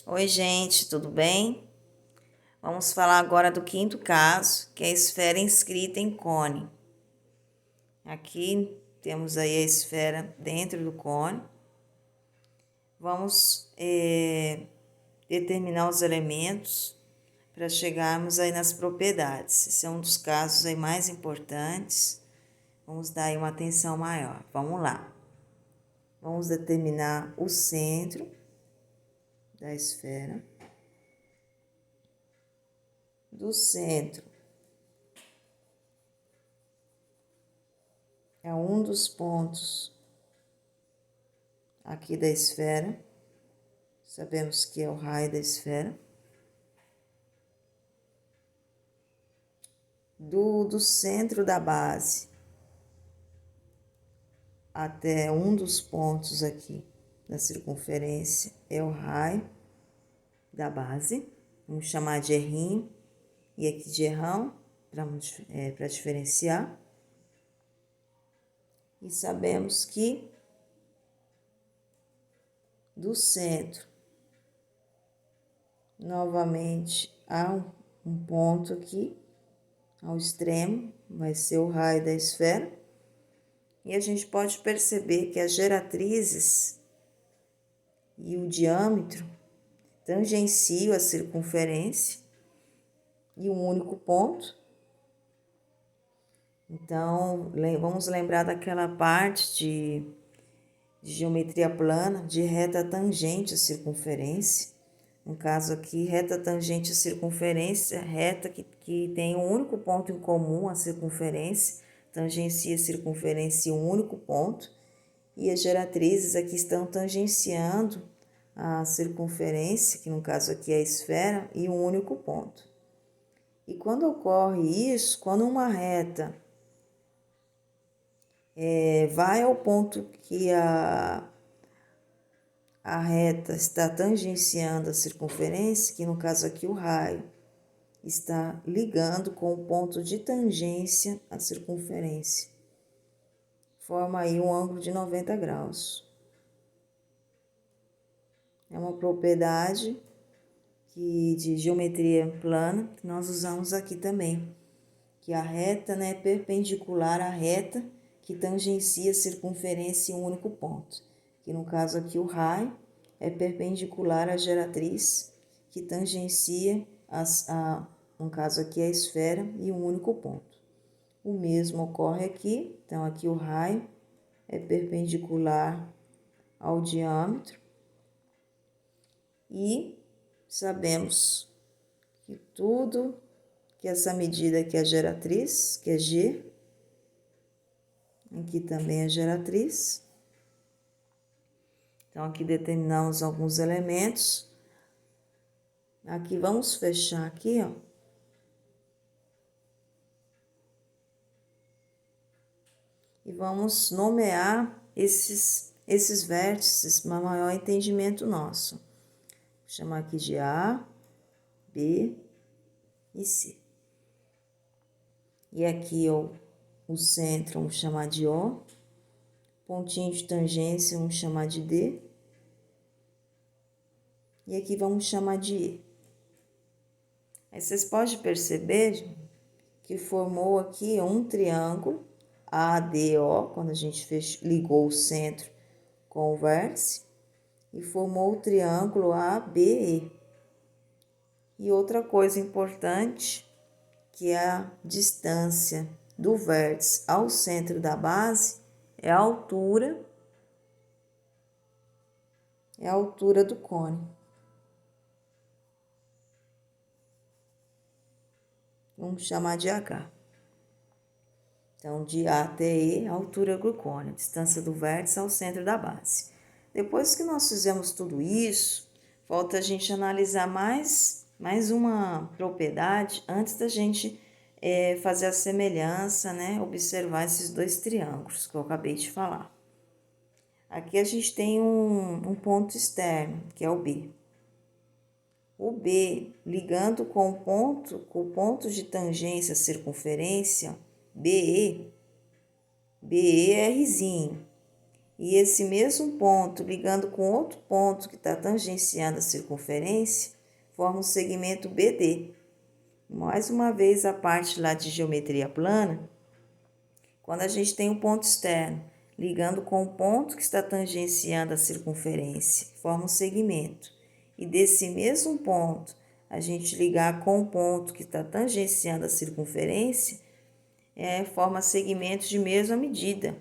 Oi, gente, tudo bem? Vamos falar agora do quinto caso, que é a esfera inscrita em cone. Aqui temos aí a esfera dentro do cone. Vamos determinar os elementos para chegarmos aí nas propriedades. Esse é um dos casos aí mais importantes. Vamos dar aí uma atenção maior. Vamos lá. Vamos determinar o centro da esfera. Do centro é um dos pontos aqui da esfera. Sabemos que é o raio da esfera. Do centro da base até um dos pontos aqui da circunferência é o raio da base. Vamos chamar de errinho e aqui de errão para diferenciar. E sabemos que do centro, novamente, há um ponto aqui, ao extremo, vai ser o raio da esfera. E a gente pode perceber que as geratrizes e o diâmetro tangenciam a circunferência e um único ponto. Então, vamos lembrar daquela parte de geometria plana, de reta tangente à circunferência. No caso aqui, reta tangente à circunferência, reta que tem um único ponto em comum, a circunferência, tangencia a circunferência e um único ponto. E as geratrizes aqui estão tangenciando a circunferência, que no caso aqui é a esfera, e um único ponto. E quando ocorre isso, quando uma reta vai ao ponto que a reta está tangenciando a circunferência, que no caso aqui o raio está ligando com o ponto de tangência à circunferência. Forma aí um ângulo de 90 graus. É uma propriedade de geometria plana que nós usamos aqui também, que a reta é perpendicular à reta que tangencia a circunferência em um único ponto, que no caso aqui o raio é perpendicular à geratriz que tangencia no caso aqui a esfera e um único ponto. O mesmo ocorre aqui, então aqui o raio é perpendicular ao diâmetro e sabemos que tudo que essa medida aqui é a geratriz, que é G, aqui também é geratriz. Então, aqui determinamos alguns elementos. Aqui, vamos fechar aqui, ó. E vamos nomear esses vértices para maior entendimento nosso. Vou chamar aqui de A, B e C. E aqui, ó, o centro, vamos chamar de O. Pontinho de tangência, vamos chamar de D. E aqui vamos chamar de E. Aí vocês podem perceber que formou aqui um triângulo ADO, quando a gente ligou o centro com o vértice, e formou o triângulo ABE. E outra coisa importante, que é a distância do vértice ao centro da base, é a altura do cone. Vamos chamar de H. Então, de A até E, a altura do cone, a distância do vértice ao centro da base. Depois que nós fizemos tudo isso, falta a gente analisar mais uma propriedade antes da gente fazer a semelhança, observar esses dois triângulos que eu acabei de falar. Aqui a gente tem um ponto externo, que é o B. O B, ligando com o ponto de tangência à circunferência, BE é Rzinho. e esse mesmo ponto ligando com outro ponto que está tangenciando a circunferência, forma um segmento BD. Mais uma vez a parte lá de geometria plana, quando a gente tem um ponto externo ligando com o ponto que está tangenciando a circunferência, forma um segmento. E desse mesmo ponto, a gente ligar com o ponto que está tangenciando a circunferência, forma segmentos de mesma medida.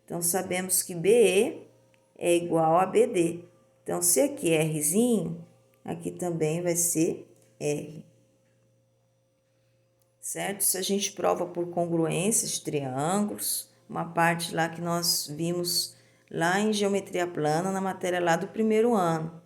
Então, sabemos que BE é igual a BD. Então, se aqui é Rzinho, aqui também vai ser R. Certo? Isso a gente prova por congruências de triângulos, uma parte lá que nós vimos lá em geometria plana, na matéria lá do primeiro ano.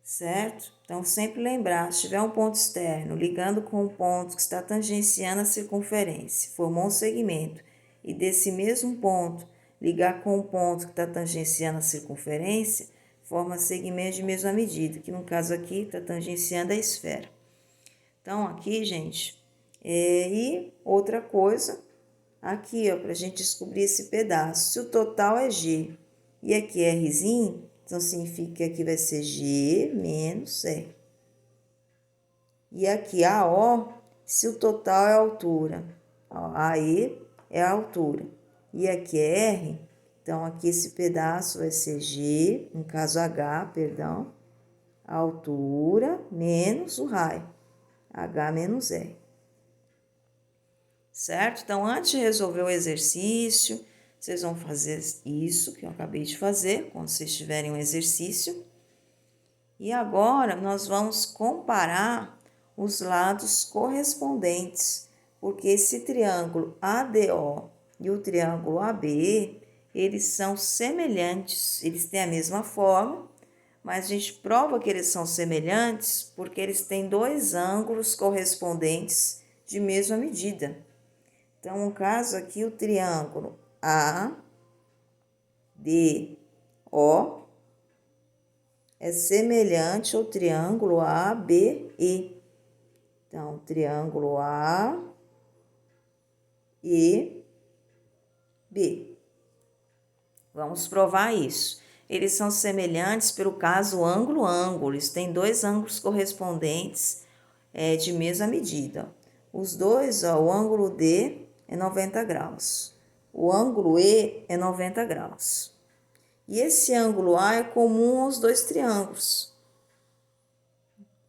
Certo? Então, sempre lembrar, se tiver um ponto externo ligando com um ponto que está tangenciando a circunferência, formou um segmento, e desse mesmo ponto ligar com um ponto que está tangenciando a circunferência, forma segmento de mesma medida, que no caso aqui está tangenciando a esfera. Então, aqui, gente, e outra coisa, aqui, ó, para a gente descobrir esse pedaço, se o total é G e aqui é Rzinho, então significa que aqui vai ser G menos R. E aqui AO, se o total é a altura, ó, AE é a altura, e aqui é R, então aqui esse pedaço vai ser G, no caso H, perdão, a altura menos o raio, H menos R. Certo? Então, antes de resolver o exercício, vocês vão fazer isso que eu acabei de fazer, quando vocês tiverem um exercício. E agora, nós vamos comparar os lados correspondentes, porque esse triângulo ADO e o triângulo ABE, eles são semelhantes, eles têm a mesma forma, mas a gente prova que eles são semelhantes porque eles têm dois ângulos correspondentes de mesma medida. Então, no caso aqui, o triângulo ADO é semelhante ao triângulo ABE. Então, triângulo AEB. Vamos provar isso. Eles são semelhantes pelo caso ângulo-ângulo. Eles têm dois ângulos correspondentes de mesma medida. Os dois, ó, o ângulo D é 90 graus. O ângulo E é 90 graus. E esse ângulo A é comum aos dois triângulos.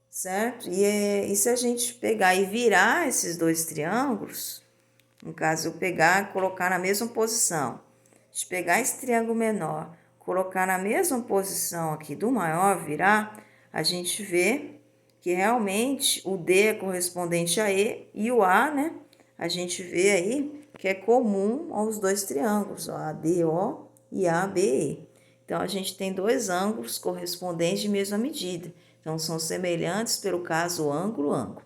Certo? E se a gente pegar e virar esses dois triângulos, no caso eu pegar e colocar na mesma posição, de pegar esse triângulo menor, colocar na mesma posição aqui do maior, virar, a gente vê que realmente o D é correspondente a E e o A, né? A gente vê aí que é comum aos dois triângulos, ó, ADO e ABE. Então, a gente tem dois ângulos correspondentes de mesma medida. Então, são semelhantes pelo caso ângulo-ângulo.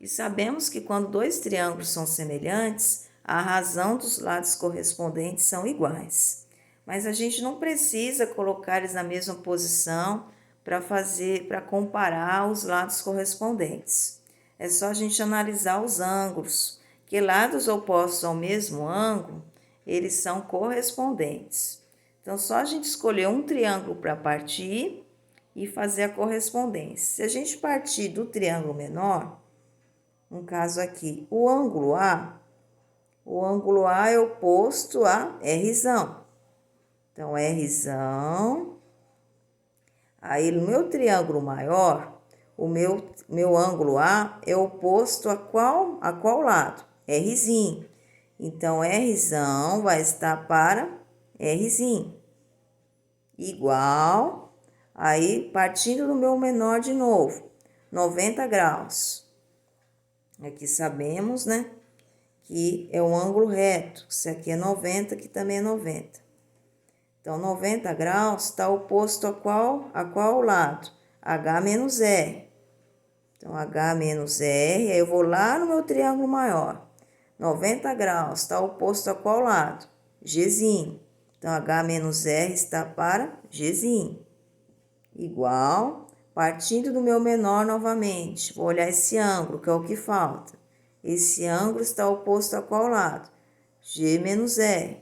E sabemos que quando dois triângulos são semelhantes, a razão dos lados correspondentes são iguais. Mas a gente não precisa colocar eles na mesma posição para comparar os lados correspondentes. É só a gente analisar os ângulos, que lados opostos ao mesmo ângulo, eles são correspondentes. Então, só a gente escolher um triângulo para partir e fazer a correspondência. Se a gente partir do triângulo menor, no caso aqui, o ângulo A é oposto a Rzão. Então, Rzão. Aí, no meu triângulo maior, o meu ângulo A é oposto a qual lado? Rzinho. Então, Rzão vai estar para Rzinho. Igual, aí partindo do meu menor de novo, 90 graus. Aqui sabemos, né, que é um ângulo reto. Se aqui é 90, aqui também é 90. Então, 90 graus está oposto a qual lado? H menos R. Então, H menos R, aí eu vou lá no meu triângulo maior. 90 graus está oposto a qual lado? Gzinho. Então, H menos R está para Gzinho. Igual, partindo do meu menor novamente, vou olhar esse ângulo, que é o que falta. Esse ângulo está oposto a qual lado? G menos R.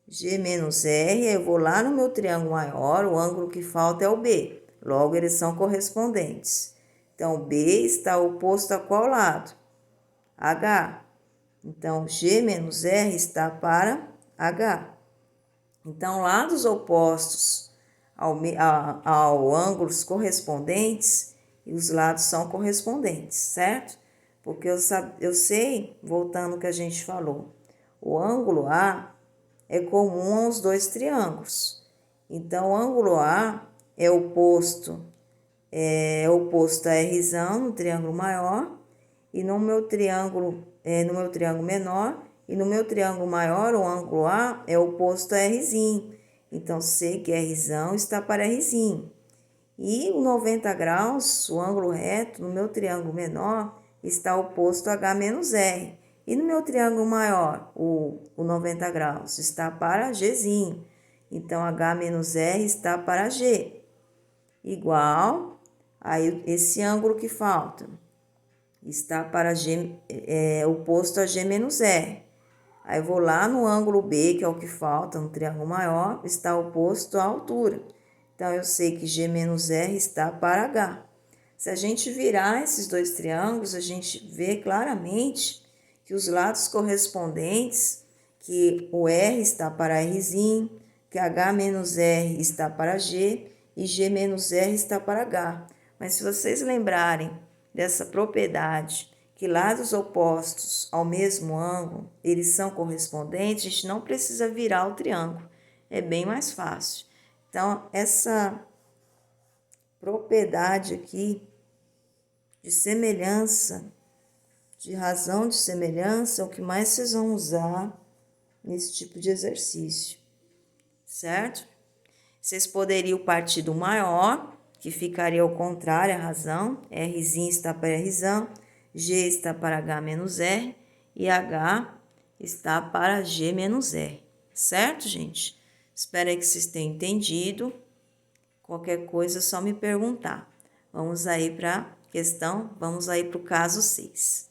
G menos R, eu vou lá no meu triângulo maior, o ângulo que falta é o B. Logo, eles são correspondentes. Então, o B está oposto a qual lado? H. Então, G menos R está para H. Então, lados opostos ao ângulos correspondentes, e os lados são correspondentes, certo? Porque eu sei, voltando ao que a gente falou, o ângulo A é comum aos dois triângulos. Então, o ângulo A é oposto a R no triângulo maior, e no meu triângulo menor, e no meu triângulo maior, o ângulo A é oposto a R. Então, sei que R está para R. E o 90 graus, o ângulo reto, no meu triângulo menor, está oposto a H menos R. E no meu triângulo maior, o 90 graus, está para G. Então, H menos R está para G. Igual, aí esse ângulo que falta está para G, oposto a G menos R. Aí, vou lá no ângulo B, que é o que falta, no triângulo maior, está oposto à altura. Então, eu sei que G menos R está para H. Se a gente virar esses dois triângulos, a gente vê claramente que os lados correspondentes, que o R está para R, que H menos R está para G e G menos R está para H. Mas se vocês lembrarem dessa propriedade, que lados opostos ao mesmo ângulo, eles são correspondentes, a gente não precisa virar o triângulo, é bem mais fácil. Então, essa propriedade aqui de semelhança, de razão de semelhança, é o que mais vocês vão usar nesse tipo de exercício, certo? Vocês poderiam partir do maior, que ficaria ao contrário a razão, R está para R, G está para H menos R e H está para G menos R, certo, gente? Espero que vocês tenham entendido. Qualquer coisa é só me perguntar. Vamos aí para o caso 6.